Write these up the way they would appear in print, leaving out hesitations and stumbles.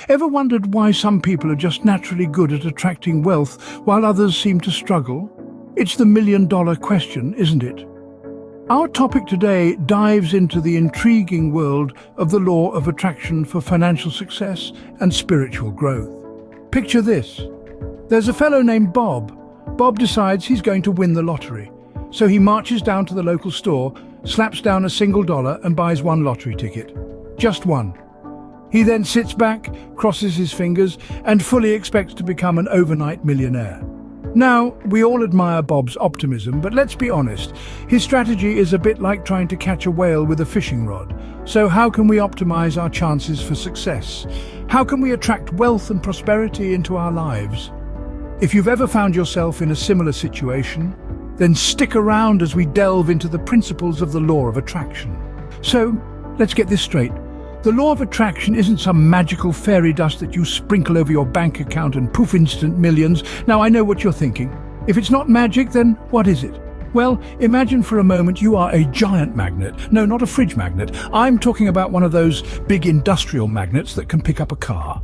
Ever wondered why some people are just naturally good at attracting wealth while others seem to struggle? It's the million-dollar question, isn't it? Our topic today dives into the intriguing world of the law of attraction for financial success and spiritual growth. Picture this. There's a fellow named Bob. Bob decides he's going to win the lottery. So he marches down to the local store, slaps down a $1 and buys one lottery ticket. Just one. He then sits back, crosses his fingers, and fully expects to become an overnight millionaire. Now, we all admire Bob's optimism, but let's be honest, his strategy is a bit like trying to catch a whale with a fishing rod. So how can we optimize our chances for success? How can we attract wealth and prosperity into our lives? If you've ever found yourself in a similar situation, then stick around as we delve into the principles of the law of attraction. So, let's get this straight. The law of attraction isn't some magical fairy dust that you sprinkle over your bank account and poof, instant millions. Now, I know what you're thinking. If it's not magic, then what is it? Well, imagine for a moment you are a giant magnet. No, not a fridge magnet. I'm talking about one of those big industrial magnets that can pick up a car.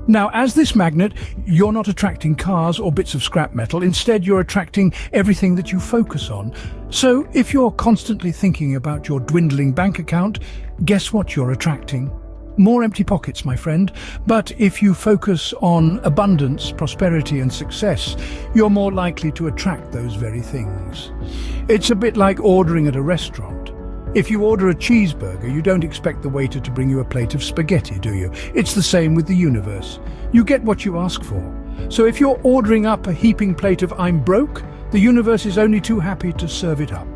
Now, as this magnet, you're not attracting cars or bits of scrap metal. Instead, you're attracting everything that you focus on. So, if you're constantly thinking about your dwindling bank account, guess what you're attracting? More empty pockets, my friend. But if you focus on abundance, prosperity, and success, you're more likely to attract those very things. It's a bit like ordering at a restaurant. If you order a cheeseburger, you don't expect the waiter to bring you a plate of spaghetti, do you? It's the same with the universe. You get what you ask for. So if you're ordering up a heaping plate of I'm broke, the universe is only too happy to serve it up.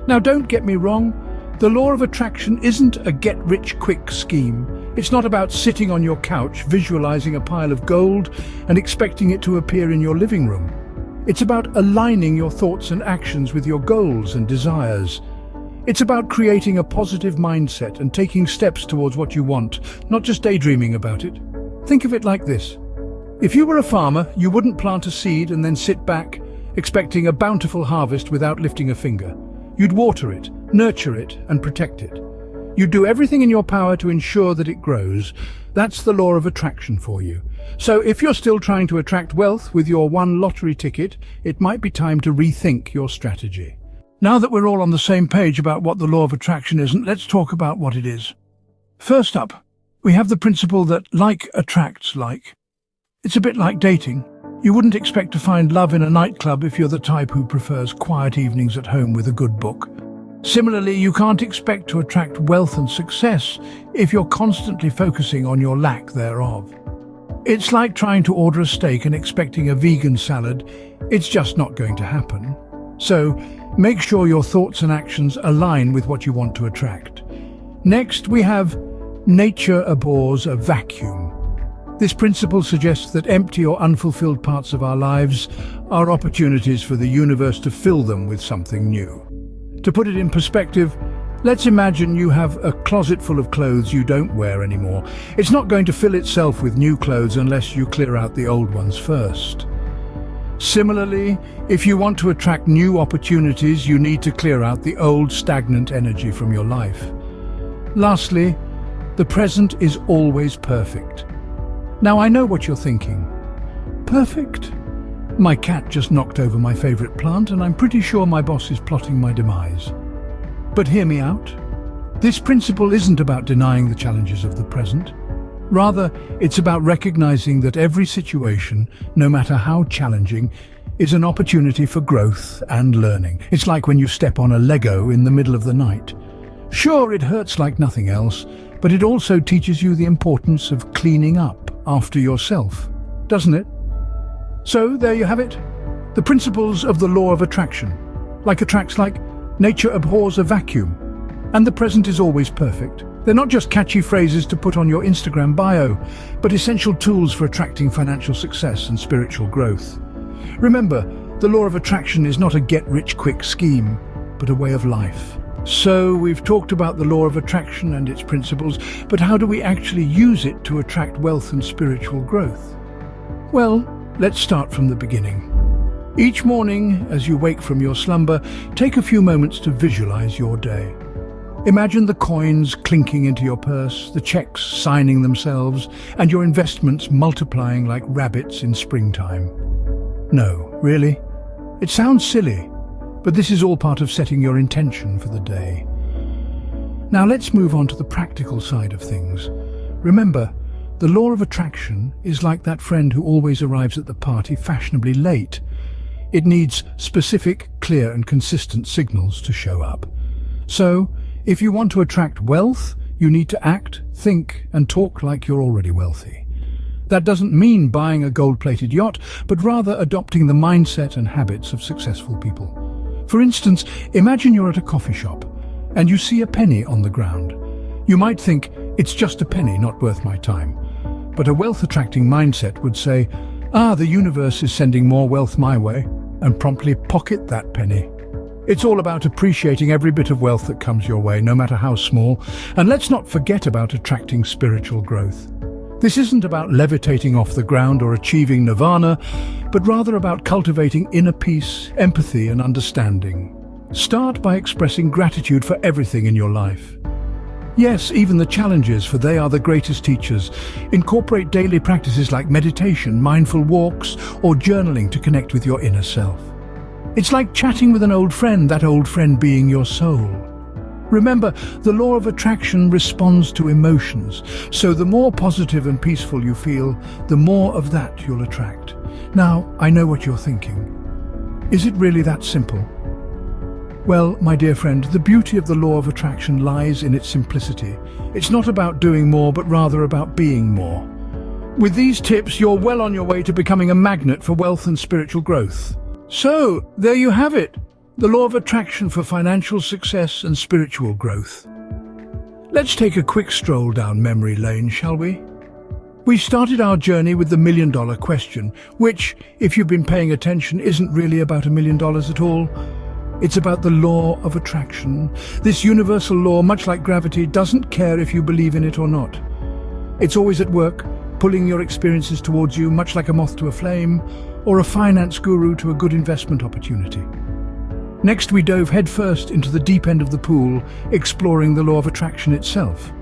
Now, don't get me wrong. The law of attraction isn't a get-rich-quick scheme. It's not about sitting on your couch, visualizing a pile of gold and expecting it to appear in your living room. It's about aligning your thoughts and actions with your goals and desires. It's about creating a positive mindset and taking steps towards what you want, not just daydreaming about it. Think of it like this. If you were a farmer, you wouldn't plant a seed and then sit back, expecting a bountiful harvest without lifting a finger. You'd water it, nurture it, and protect it. You'd do everything in your power to ensure that it grows. That's the law of attraction for you. So if you're still trying to attract wealth with your one lottery ticket, it might be time to rethink your strategy. Now that we're all on the same page about what the law of attraction is, let's talk about what it is. First up, we have the principle that like attracts like. It's a bit like dating. You wouldn't expect to find love in a nightclub if you're the type who prefers quiet evenings at home with a good book. Similarly, you can't expect to attract wealth and success if you're constantly focusing on your lack thereof. It's like trying to order a steak and expecting a vegan salad. It's just not going to happen. So, make sure your thoughts and actions align with what you want to attract. Next, we have nature abhors a vacuum. This principle suggests that empty or unfulfilled parts of our lives are opportunities for the universe to fill them with something new. To put it in perspective, let's imagine you have a closet full of clothes you don't wear anymore. It's not going to fill itself with new clothes unless you clear out the old ones first. Similarly, if you want to attract new opportunities, you need to clear out the old stagnant energy from your life. Lastly, the present is always perfect. Now, I know what you're thinking. Perfect? My cat just knocked over my favorite plant, and I'm pretty sure my boss is plotting my demise. But hear me out. This principle isn't about denying the challenges of the present. Rather, it's about recognizing that every situation, no matter how challenging, is an opportunity for growth and learning. It's like when you step on a Lego in the middle of the night. Sure, it hurts like nothing else, but it also teaches you the importance of cleaning up after yourself, doesn't it? So, there you have it. The principles of the law of attraction. Like attracts like, nature abhors a vacuum, and the present is always perfect. They're not just catchy phrases to put on your Instagram bio, but essential tools for attracting financial success and spiritual growth. Remember, the law of attraction is not a get-rich-quick scheme, but a way of life. So, we've talked about the law of attraction and its principles, but how do we actually use it to attract wealth and spiritual growth? Well, let's start from the beginning. Each morning, as you wake from your slumber, take a few moments to visualize your day. Imagine the coins clinking into your purse, the checks signing themselves, and your investments multiplying like rabbits in springtime. No, really? It sounds silly, but this is all part of setting your intention for the day. Now let's move on to the practical side of things. Remember, the law of attraction is like that friend who always arrives at the party fashionably late. It needs specific, clear and consistent signals to show up. So, if you want to attract wealth, you need to act, think and talk like you're already wealthy. That doesn't mean buying a gold-plated yacht, but rather adopting the mindset and habits of successful people. For instance, imagine you're at a coffee shop and you see a penny on the ground. You might think, it's just a penny, not worth my time. But a wealth-attracting mindset would say, the universe is sending more wealth my way, and promptly pocket that penny. It's all about appreciating every bit of wealth that comes your way, no matter how small. And let's not forget about attracting spiritual growth. This isn't about levitating off the ground or achieving nirvana, but rather about cultivating inner peace, empathy and understanding. Start by expressing gratitude for everything in your life. Yes, even the challenges, for they are the greatest teachers. Incorporate daily practices like meditation, mindful walks, or journaling to connect with your inner self. It's like chatting with an old friend, that old friend being your soul. Remember, the law of attraction responds to emotions, so the more positive and peaceful you feel, the more of that you'll attract. Now, I know what you're thinking. Is it really that simple? Well, my dear friend, the beauty of the law of attraction lies in its simplicity. It's not about doing more, but rather about being more. With these tips, you're well on your way to becoming a magnet for wealth and spiritual growth. So, there you have it, the law of attraction for financial success and spiritual growth. Let's take a quick stroll down memory lane, shall we? We started our journey with the $1 million question, which, if you've been paying attention, isn't really about $1 million at all. It's about the law of attraction. This universal law, much like gravity, doesn't care if you believe in it or not. It's always at work, pulling your experiences towards you, much like a moth to a flame, or a finance guru to a good investment opportunity. Next, we dove headfirst into the deep end of the pool, exploring the law of attraction itself.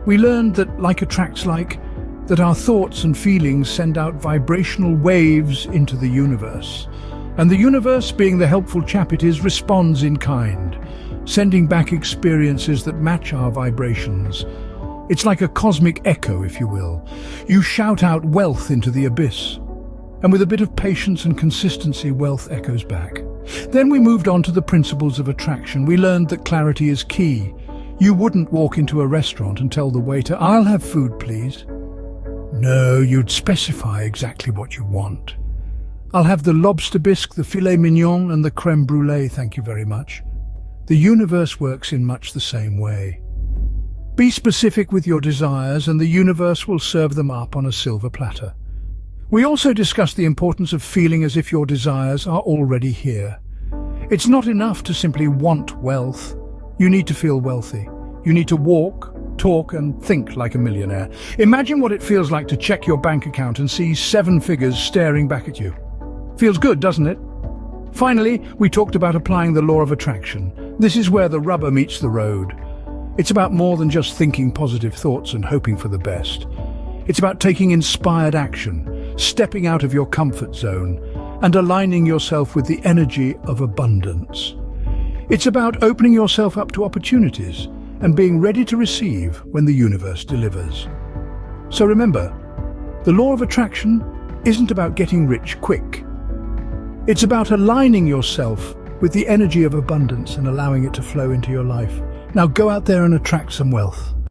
We learned that like attracts like, that our thoughts and feelings send out vibrational waves into the universe. And the universe, being the helpful chap it is, responds in kind, sending back experiences that match our vibrations. It's like a cosmic echo, if you will. You shout out wealth into the abyss, and with a bit of patience and consistency, wealth echoes back. Then we moved on to the principles of attraction. We learned that clarity is key. You wouldn't walk into a restaurant and tell the waiter, "I'll have food, please." No, you'd specify exactly what you want. "I'll have the lobster bisque, the filet mignon and the crème brûlée, thank you very much." The universe works in much the same way. Be specific with your desires and the universe will serve them up on a silver platter. We also discussed the importance of feeling as if your desires are already here. It's not enough to simply want wealth. You need to feel wealthy. You need to walk, talk and think like a millionaire. Imagine what it feels like to check your bank account and see 7 figures staring back at you. Feels good, doesn't it? Finally, we talked about applying the law of attraction. This is where the rubber meets the road. It's about more than just thinking positive thoughts and hoping for the best. It's about taking inspired action, stepping out of your comfort zone, and aligning yourself with the energy of abundance. It's about opening yourself up to opportunities and being ready to receive when the universe delivers. So remember, the law of attraction isn't about getting rich quick. It's about aligning yourself with the energy of abundance and allowing it to flow into your life. Now go out there and attract some wealth.